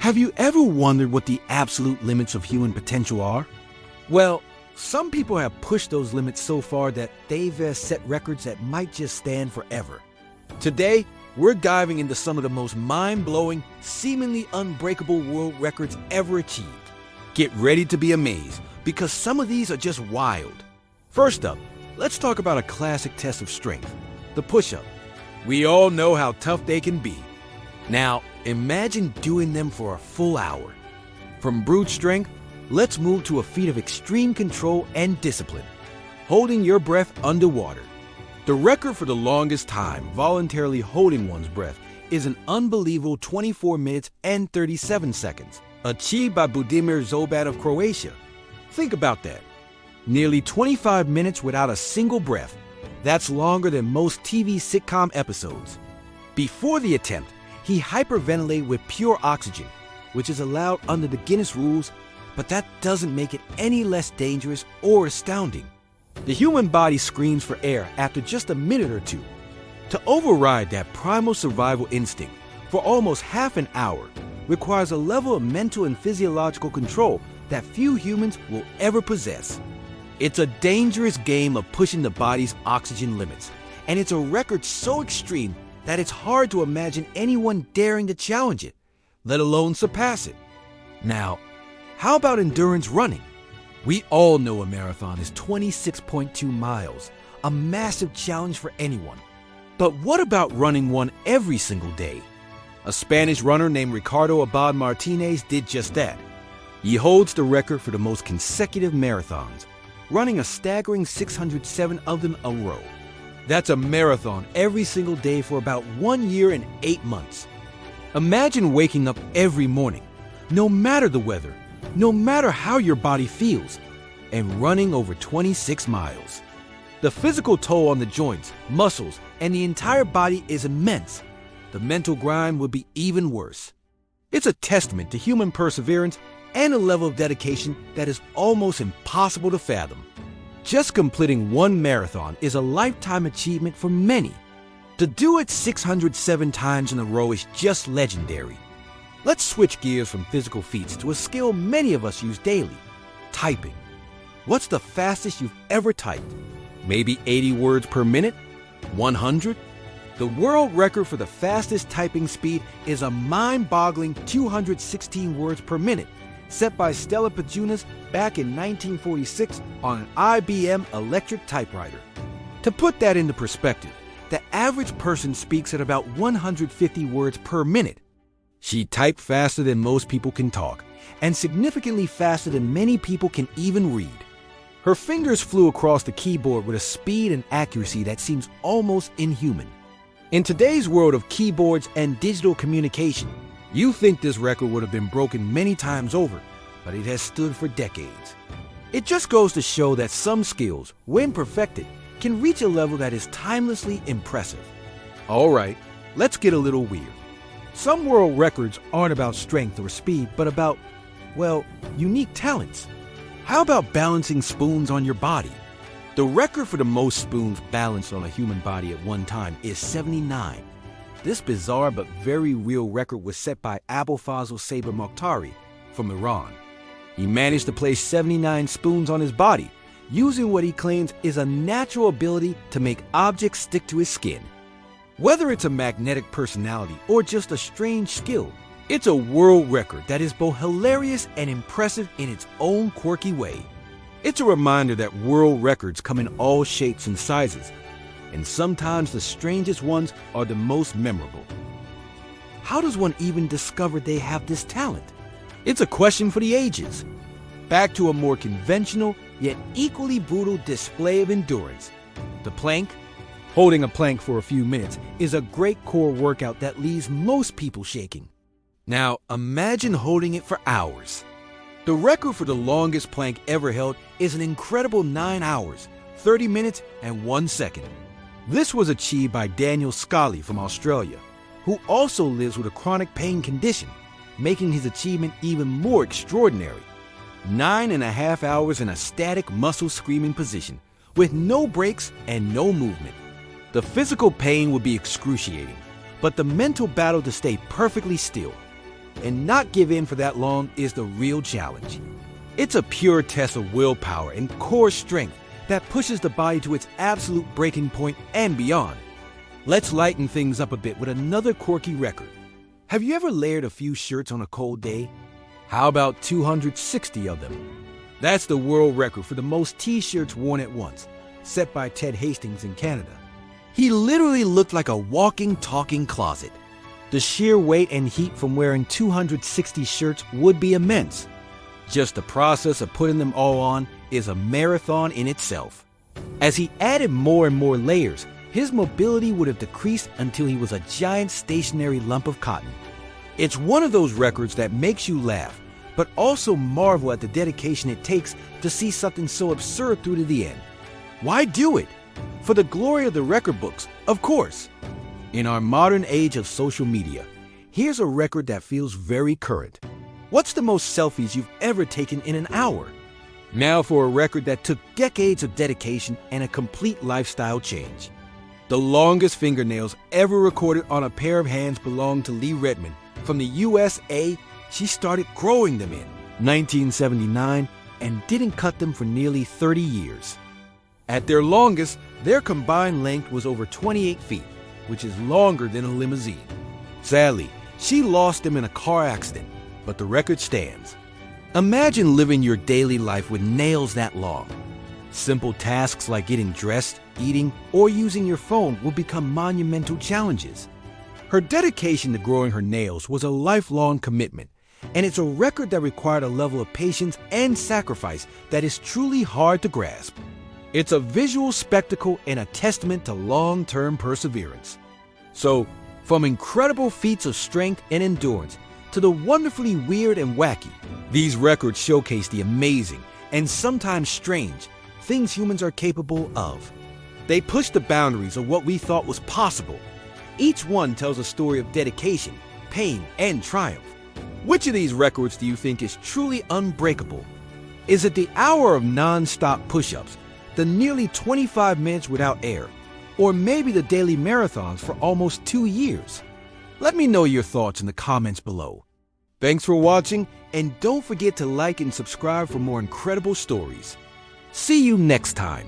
Have you ever wondered what the absolute limits of human potential are? Well, some people have pushed those limits so far that they've set records that might just stand forever. Today, we're diving into some of the most mind-blowing, seemingly unbreakable world records ever achieved. Get ready to be amazed, because some of these are just wild. First up, let's talk about a classic test of strength, the push-up. We all know how tough they can be. Now, imagine doing them for a full hour. From brute strength, let's move to a feat of extreme control and discipline, holding your breath underwater. The record for the longest time voluntarily holding one's breath is an unbelievable 24 minutes and 37 seconds, achieved by Budimir Zobat of Croatia. Think about that. Nearly 25 minutes without a single breath. That's longer than most TV sitcom episodes. Before the attempt, he hyperventilated with pure oxygen, which is allowed under the Guinness rules, but that doesn't make it any less dangerous or astounding. The human body screams for air after just a minute or two. To override that primal survival instinct for almost half an hour requires a level of mental and physiological control that few humans will ever possess. It's a dangerous game of pushing the body's oxygen limits, and it's a record so extreme that it's hard to imagine anyone daring to challenge it, let alone surpass it. Now, how about endurance running? We all know a marathon is 26.2 miles, a massive challenge for anyone. But what about running one every single day? A Spanish runner named Ricardo Abad Martinez did just that. He holds the record for the most consecutive marathons, running a staggering 607 of them a row. That's a marathon every single day for about 1 year and 8 months. Imagine waking up every morning, no matter the weather, no matter how your body feels, and running over 26 miles. The physical toll on the joints, muscles, and the entire body is immense. The mental grind would be even worse. It's a testament to human perseverance and a level of dedication that is almost impossible to fathom. Just completing one marathon is a lifetime achievement for many. To do it 607 times in a row is just legendary. Let's switch gears from physical feats to a skill many of us use daily, typing. What's the fastest you've ever typed? Maybe 80 words per minute? 100? The world record for the fastest typing speed is a mind-boggling 216 words per minute, set by Stella Pajunas back in 1946 on an IBM electric typewriter. To put that into perspective, the average person speaks at about 150 words per minute. She typed faster than most people can talk, and significantly faster than many people can even read. Her fingers flew across the keyboard with a speed and accuracy that seems almost inhuman. In today's world of keyboards and digital communication, you think this record would have been broken many times over, but it has stood for decades. It just goes to show that some skills, when perfected, can reach a level that is timelessly impressive. All right, let's get a little weird. Some world records aren't about strength or speed, but about, well, unique talents. How about balancing spoons on your body? The record for the most spoons balanced on a human body at one time is 79. This bizarre but very real record was set by Abolfazl Saber Mokhtari from Iran. He managed to place 79 spoons on his body, using what he claims is a natural ability to make objects stick to his skin. Whether it's a magnetic personality or just a strange skill, it's a world record that is both hilarious and impressive in its own quirky way. It's a reminder that world records come in all shapes and sizes, and sometimes the strangest ones are the most memorable. How does one even discover they have this talent? It's a question for the ages. Back to a more conventional yet equally brutal display of endurance. The plank. Holding a plank for a few minutes is a great core workout that leaves most people shaking. Now imagine holding it for hours. The record for the longest plank ever held is an incredible 9 hours, 30 minutes, and 1 second. This was achieved by Daniel Scully from Australia, who also lives with a chronic pain condition, making his achievement even more extraordinary. 9.5 hours in a static muscle screaming position, with no breaks and no movement. The physical pain would be excruciating, but the mental battle to stay perfectly still. and not give in for that long is the real challenge. It's a pure test of willpower and core strength that pushes the body to its absolute breaking point and beyond. Let's lighten things up a bit with another quirky record. Have you ever layered a few shirts on a cold day? How about 260 of them? That's the world record for the most t-shirts worn at once, set by Ted Hastings in Canada. He literally looked like a walking, talking closet. The sheer weight and heat from wearing 260 shirts would be immense. Just the process of putting them all on is a marathon in itself. As he added more and more layers, his mobility would have decreased until he was a giant stationary lump of cotton. It's one of those records that makes you laugh, but also marvel at the dedication it takes to see something so absurd through to the end. Why do it? For the glory of the record books, of course. In our modern age of social media, here's a record that feels very current. What's the most selfies you've ever taken in an hour? Now for a record that took decades of dedication and a complete lifestyle change. The longest fingernails ever recorded on a pair of hands belonged to Lee Redmond. From the USA, she started growing them in 1979 and didn't cut them for nearly 30 years. At their longest, their combined length was over 28 feet, which is longer than a limousine. Sadly, she lost them in a car accident, but the record stands. Imagine living your daily life with nails that long. Simple tasks like getting dressed, eating, or using your phone will become monumental challenges. Her dedication to growing her nails was a lifelong commitment, and it's a record that required a level of patience and sacrifice that is truly hard to grasp. It's a visual spectacle and a testament to long-term perseverance. So, from incredible feats of strength and endurance to the wonderfully weird and wacky, these records showcase the amazing and sometimes strange things humans are capable of. They push the boundaries of what we thought was possible. Each one tells a story of dedication, pain, and triumph. Which of these records do you think is truly unbreakable? Is it the hour of non-stop push-ups, the nearly 25 minutes without air, or maybe the daily marathons for almost 2 years? Let me know your thoughts in the comments below. Thanks for watching, and don't forget to like and subscribe for more incredible stories. See you next time.